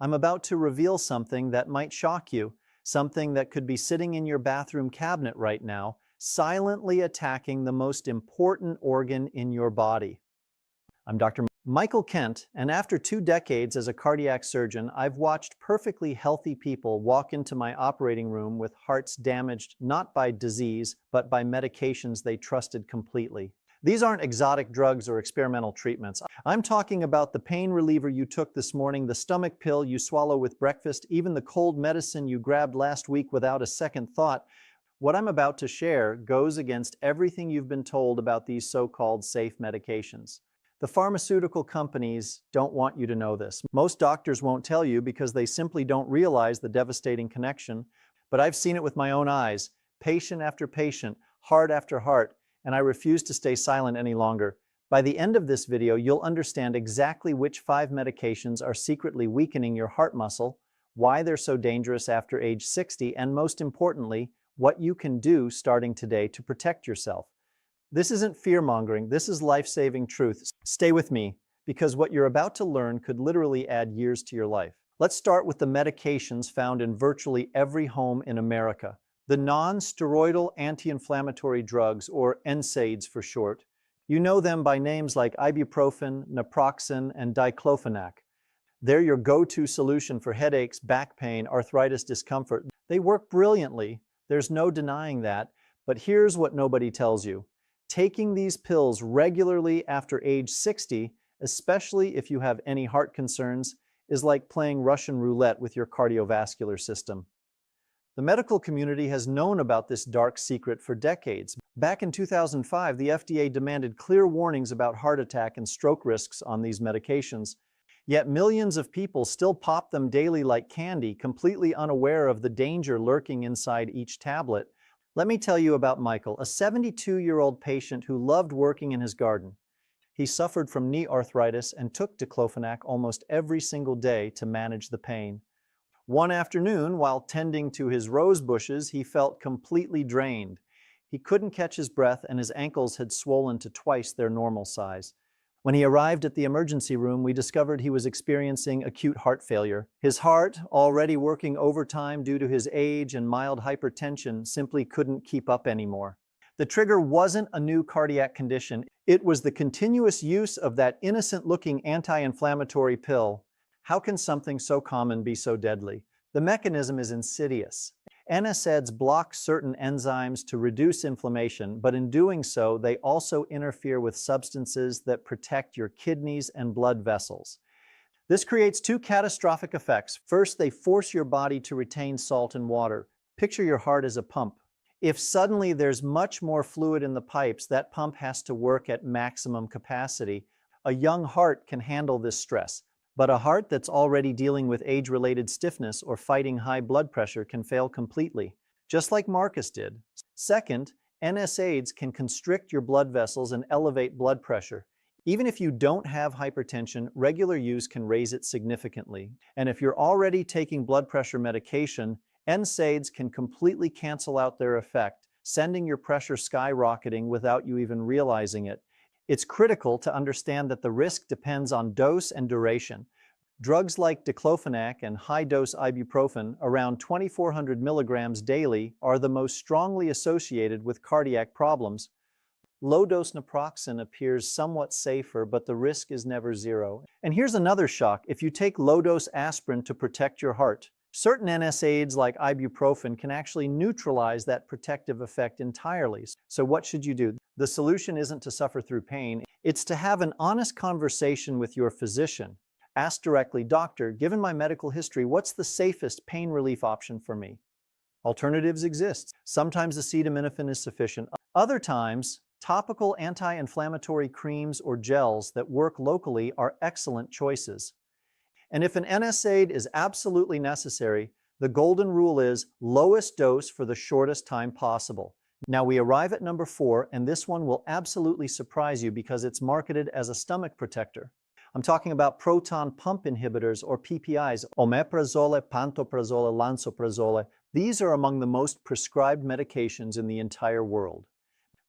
I'm about to reveal something that might shock you, something that could be sitting in your bathroom cabinet right now, silently attacking the most important organ in your body. I'm Dr. Michael Kent, and after 2 decades as a cardiac surgeon, I've watched perfectly healthy people walk into my operating room with hearts damaged not by disease, but by medications they trusted completely. These aren't exotic drugs or experimental treatments. I'm talking about the pain reliever you took this morning, the stomach pill you swallow with breakfast, even the cold medicine you grabbed last week without a second thought. What I'm about to share goes against everything you've been told about these so-called safe medications. The pharmaceutical companies don't want you to know this. Most doctors won't tell you because they simply don't realize the devastating connection. But I've seen it with my own eyes, patient after patient, heart after heart, and I refuse to stay silent any longer. By the end of this video, you'll understand exactly which 5 medications are secretly weakening your heart muscle, why they're so dangerous after age 60, and most importantly, what you can do starting today to protect yourself. This isn't fear-mongering, this is life-saving truth. Stay with me, because what you're about to learn could literally add years to your life. Let's start with the medications found in virtually every home in America. The non-steroidal anti-inflammatory drugs, or NSAIDs for short. You know them by names like ibuprofen, naproxen, and diclofenac. They're your go-to solution for headaches, back pain, arthritis, discomfort. They work brilliantly, there's no denying that, but here's what nobody tells you. Taking these pills regularly after age 60, especially if you have any heart concerns, is like playing Russian roulette with your cardiovascular system. The medical community has known about this dark secret for decades. Back in 2005, the FDA demanded clear warnings about heart attack and stroke risks on these medications. Yet millions of people still pop them daily like candy, completely unaware of the danger lurking inside each tablet. Let me tell you about Michael, a 72-year-old patient who loved working in his garden. He suffered from knee arthritis and took diclofenac almost every single day to manage the pain. One afternoon, while tending to his rose bushes, he felt completely drained. He couldn't catch his breath and his ankles had swollen to twice their normal size. When he arrived at the emergency room, we discovered he was experiencing acute heart failure. His heart, already working overtime due to his age and mild hypertension, simply couldn't keep up anymore. The trigger wasn't a new cardiac condition. It was the continuous use of that innocent-looking anti-inflammatory pill. How can something so common be so deadly? The mechanism is insidious. NSAIDs block certain enzymes to reduce inflammation, but in doing so, they also interfere with substances that protect your kidneys and blood vessels. This creates 2 catastrophic effects. First, they force your body to retain salt and water. Picture your heart as a pump. If suddenly there's much more fluid in the pipes, that pump has to work at maximum capacity. A young heart can handle this stress. But a heart that's already dealing with age-related stiffness or fighting high blood pressure can fail completely, just like Marcus did. Second, NSAIDs can constrict your blood vessels and elevate blood pressure. Even if you don't have hypertension, regular use can raise it significantly. And if you're already taking blood pressure medication, NSAIDs can completely cancel out their effect, sending your pressure skyrocketing without you even realizing it. It's critical to understand that the risk depends on dose and duration. Drugs like diclofenac and high-dose ibuprofen, around 2,400 milligrams daily, are the most strongly associated with cardiac problems. Low-dose naproxen appears somewhat safer, but the risk is never zero. And here's another shock. If you take low-dose aspirin to protect your heart, certain NSAIDs like ibuprofen can actually neutralize that protective effect entirely. So what should you do? The solution isn't to suffer through pain, it's to have an honest conversation with your physician. Ask directly, "Doctor, given my medical history, what's the safest pain relief option for me?" Alternatives exist. Sometimes acetaminophen is sufficient. Other times, topical anti-inflammatory creams or gels that work locally are excellent choices. And if an NSAID is absolutely necessary, the golden rule is lowest dose for the shortest time possible. Now we arrive at number 4, and this one will absolutely surprise you because it's marketed as a stomach protector. I'm talking about proton pump inhibitors, or PPIs, omeprazole, pantoprazole, lansoprazole. These are among the most prescribed medications in the entire world.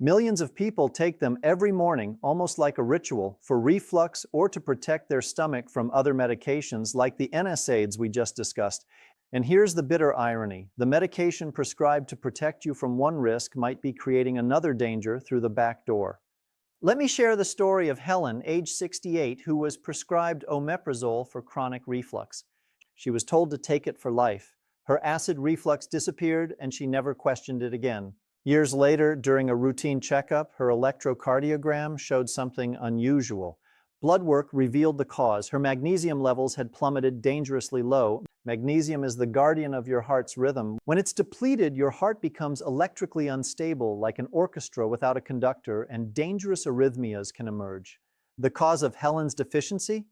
Millions of people take them every morning, almost like a ritual, for reflux or to protect their stomach from other medications like the NSAIDs we just discussed. And here's the bitter irony. The medication prescribed to protect you from one risk might be creating another danger through the back door. Let me share the story of Helen, age 68, who was prescribed omeprazole for chronic reflux. She was told to take it for life. Her acid reflux disappeared and she never questioned it again. Years later, during a routine checkup, her electrocardiogram showed something unusual. Blood work revealed the cause. Her magnesium levels had plummeted dangerously low. Magnesium is the guardian of your heart's rhythm. When it's depleted, your heart becomes electrically unstable, like an orchestra without a conductor, and dangerous arrhythmias can emerge. The cause of Helen's deficiency?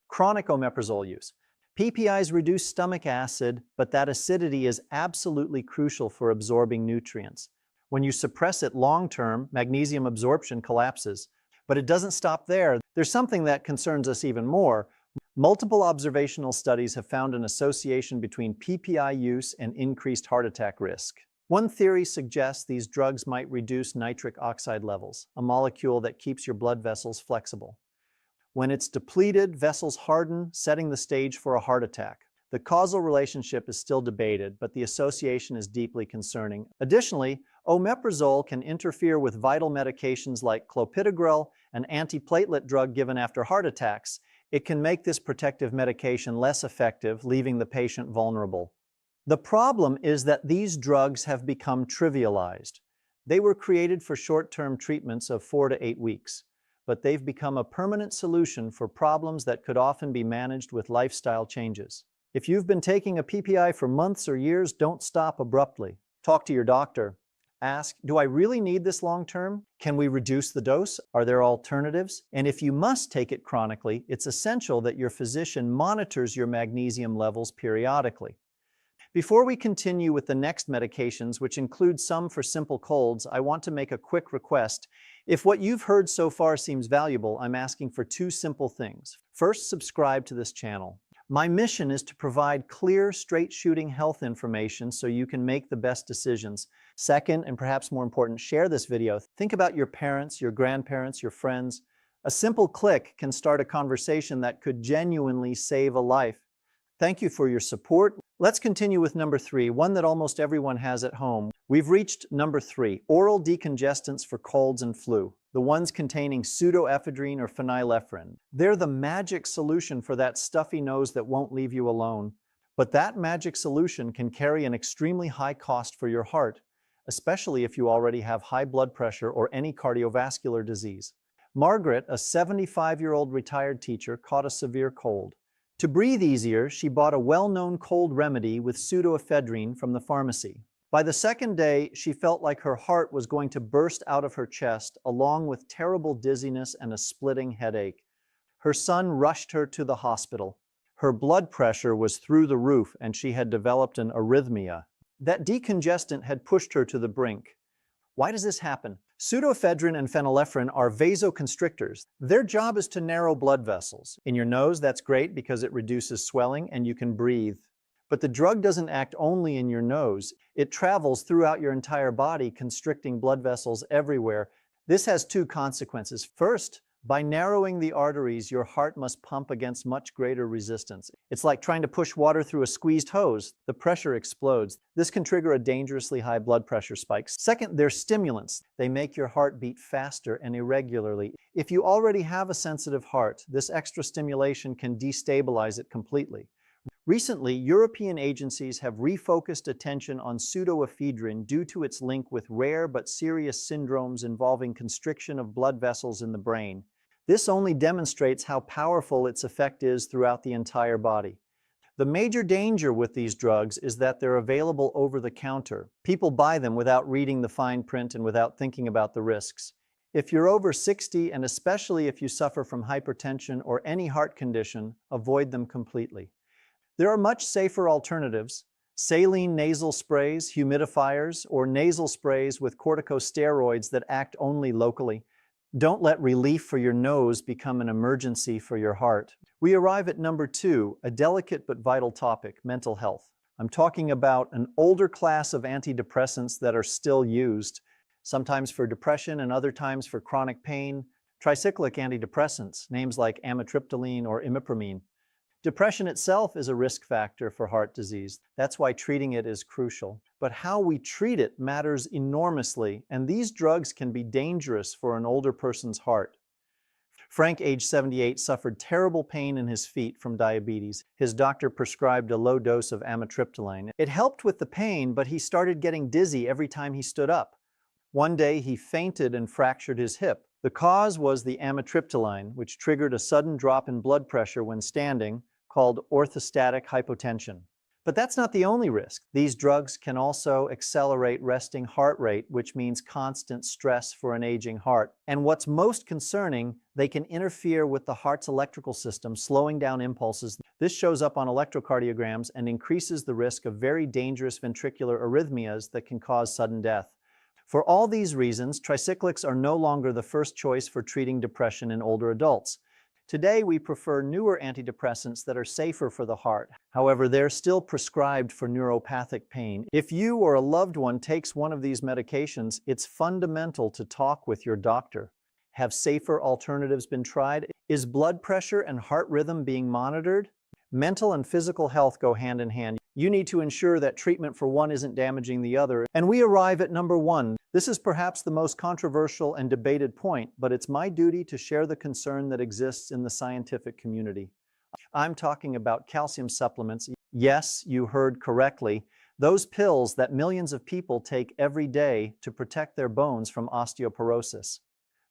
Chronic omeprazole use. PPIs reduce stomach acid, but that acidity is absolutely crucial for absorbing nutrients. When you suppress it long-term, magnesium absorption collapses. But it doesn't stop there. There's something that concerns us even more. Multiple observational studies have found an association between PPI use and increased heart attack risk. One theory suggests these drugs might reduce nitric oxide levels, a molecule that keeps your blood vessels flexible. When it's depleted, vessels harden, setting the stage for a heart attack. The causal relationship is still debated, but the association is deeply concerning. Additionally, omeprazole can interfere with vital medications like clopidogrel, an antiplatelet drug given after heart attacks. It can make this protective medication less effective, leaving the patient vulnerable. The problem is that these drugs have become trivialized. They were created for short-term treatments of 4 to 8 weeks, but they've become a permanent solution for problems that could often be managed with lifestyle changes. If you've been taking a PPI for months or years, don't stop abruptly. Talk to your doctor. Ask, do I really need this long-term? Can we reduce the dose? Are there alternatives? And if you must take it chronically, it's essential that your physician monitors your magnesium levels periodically. Before we continue with the next medications, which include some for simple colds, I want to make a quick request. If what you've heard so far seems valuable, I'm asking for 2 simple things. First, subscribe to this channel. My mission is to provide clear, straight-shooting health information so you can make the best decisions. Second, and perhaps more important, share this video. Think about your parents, your grandparents, your friends. A simple click can start a conversation that could genuinely save a life. Thank you for your support. Let's continue with number 3, one that almost everyone has at home. We've reached number 3, oral decongestants for colds and flu. The ones containing pseudoephedrine or phenylephrine. They're the magic solution for that stuffy nose that won't leave you alone. But that magic solution can carry an extremely high cost for your heart, especially if you already have high blood pressure or any cardiovascular disease. Margaret, a 75-year-old retired teacher, caught a severe cold. To breathe easier, she bought a well-known cold remedy with pseudoephedrine from the pharmacy. By the second day, she felt like her heart was going to burst out of her chest, along with terrible dizziness and a splitting headache. Her son rushed her to the hospital. Her blood pressure was through the roof and she had developed an arrhythmia. That decongestant had pushed her to the brink. Why does this happen? Pseudoephedrine and phenylephrine are vasoconstrictors. Their job is to narrow blood vessels. In your nose, that's great because it reduces swelling and you can breathe. But the drug doesn't act only in your nose. It travels throughout your entire body, constricting blood vessels everywhere. This has 2 consequences. First, by narrowing the arteries, your heart must pump against much greater resistance. It's like trying to push water through a squeezed hose. The pressure explodes. This can trigger a dangerously high blood pressure spike. Second, they're stimulants. They make your heart beat faster and irregularly. If you already have a sensitive heart, this extra stimulation can destabilize it completely. Recently, European agencies have refocused attention on pseudoephedrine due to its link with rare but serious syndromes involving constriction of blood vessels in the brain. This only demonstrates how powerful its effect is throughout the entire body. The major danger with these drugs is that they're available over the counter. People buy them without reading the fine print and without thinking about the risks. If you're over 60, and especially if you suffer from hypertension or any heart condition, avoid them completely. There are much safer alternatives: saline nasal sprays, humidifiers, or nasal sprays with corticosteroids that act only locally. Don't let relief for your nose become an emergency for your heart. We arrive at number 2, a delicate but vital topic: mental health. I'm talking about an older class of antidepressants that are still used. sometimes for depression and other times for chronic pain. Tricyclic antidepressants, names like amitriptyline or imipramine. Depression itself is a risk factor for heart disease. That's why treating it is crucial. But how we treat it matters enormously, and these drugs can be dangerous for an older person's heart. Frank, age 78, suffered terrible pain in his feet from diabetes. His doctor prescribed a low dose of amitriptyline. It helped with the pain, but he started getting dizzy every time he stood up. One day he fainted and fractured his hip. The cause was the amitriptyline, which triggered a sudden drop in blood pressure when standing, called orthostatic hypotension. But that's not the only risk. These drugs can also accelerate resting heart rate, which means constant stress for an aging heart. And what's most concerning, they can interfere with the heart's electrical system, slowing down impulses. This shows up on electrocardiograms and increases the risk of very dangerous ventricular arrhythmias that can cause sudden death. For all these reasons, tricyclics are no longer the first choice for treating depression in older adults. Today, we prefer newer antidepressants that are safer for the heart. However, they're still prescribed for neuropathic pain. If you or a loved one takes one of these medications, it's fundamental to talk with your doctor. Have safer alternatives been tried? Is blood pressure and heart rhythm being monitored? Mental and physical health go hand in hand. You need to ensure that treatment for one isn't damaging the other. And we arrive at number one. This is perhaps the most controversial and debated point, but it's my duty to share the concern that exists in the scientific community. I'm talking about calcium supplements. Yes, you heard correctly. Those pills that millions of people take every day to protect their bones from osteoporosis.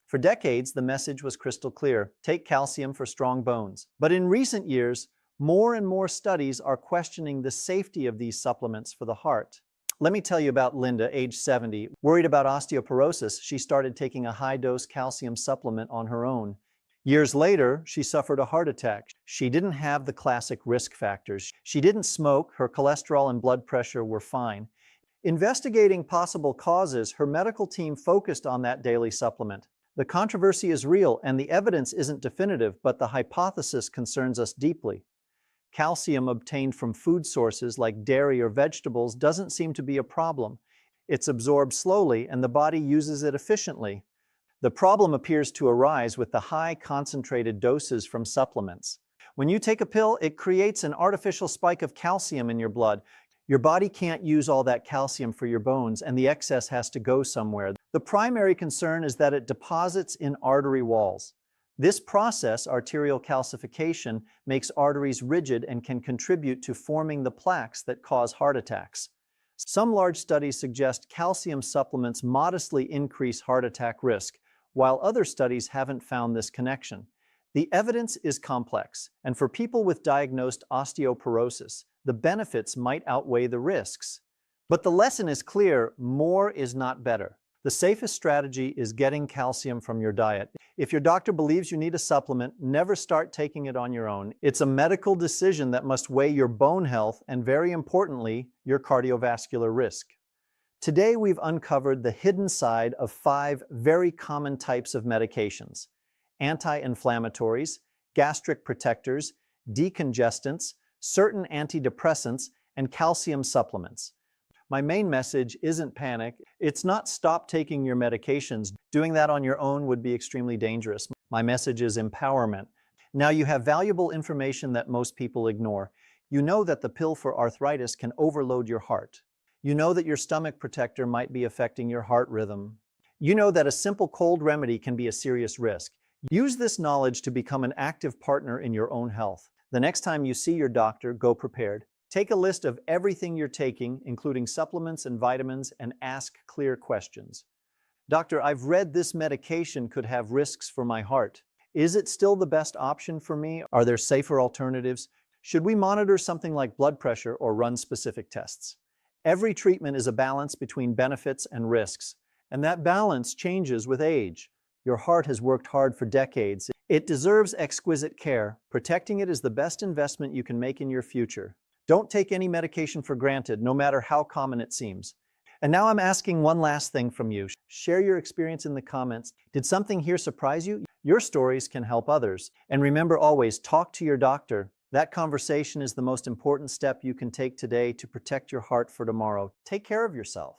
For decades, the message was crystal clear: take calcium for strong bones. But in recent years, more and more studies are questioning the safety of these supplements for the heart. Let me tell you about Linda, age 70. Worried about osteoporosis, she started taking a high-dose calcium supplement on her own. Years later, she suffered a heart attack. She didn't have the classic risk factors. She didn't smoke, her cholesterol and blood pressure were fine. Investigating possible causes, her medical team focused on that daily supplement. The controversy is real, and the evidence isn't definitive, but the hypothesis concerns us deeply. Calcium obtained from food sources like dairy or vegetables doesn't seem to be a problem. It's absorbed slowly and the body uses it efficiently. The problem appears to arise with the high concentrated doses from supplements. When you take a pill, it creates an artificial spike of calcium in your blood. Your body can't use all that calcium for your bones, and the excess has to go somewhere. The primary concern is that it deposits in artery walls. This process, arterial calcification, makes arteries rigid and can contribute to forming the plaques that cause heart attacks. Some large studies suggest calcium supplements modestly increase heart attack risk, while other studies haven't found this connection. The evidence is complex, and for people with diagnosed osteoporosis, the benefits might outweigh the risks. But the lesson is clear: more is not better. The safest strategy is getting calcium from your diet. If your doctor believes you need a supplement, never start taking it on your own. It's a medical decision that must weigh your bone health and, very importantly, your cardiovascular risk. Today, we've uncovered the hidden side of 5 very common types of medications: anti-inflammatories, gastric protectors, decongestants, certain antidepressants, and calcium supplements. My main message isn't panic. It's not stop taking your medications. Doing that on your own would be extremely dangerous. My message is empowerment. Now you have valuable information that most people ignore. You know that the pill for arthritis can overload your heart. You know that your stomach protector might be affecting your heart rhythm. You know that a simple cold remedy can be a serious risk. Use this knowledge to become an active partner in your own health. The next time you see your doctor, go prepared. Take a list of everything you're taking, including supplements and vitamins, and ask clear questions. Doctor, I've read this medication could have risks for my heart. Is it still the best option for me? Are there safer alternatives? Should we monitor something like blood pressure or run specific tests? Every treatment is a balance between benefits and risks, and that balance changes with age. Your heart has worked hard for decades. It deserves exquisite care. Protecting it is the best investment you can make in your future. Don't take any medication for granted, no matter how common it seems. And now I'm asking one last thing from you. Share your experience in the comments. Did something here surprise you? Your stories can help others. And remember always, talk to your doctor. That conversation is the most important step you can take today to protect your heart for tomorrow. Take care of yourself.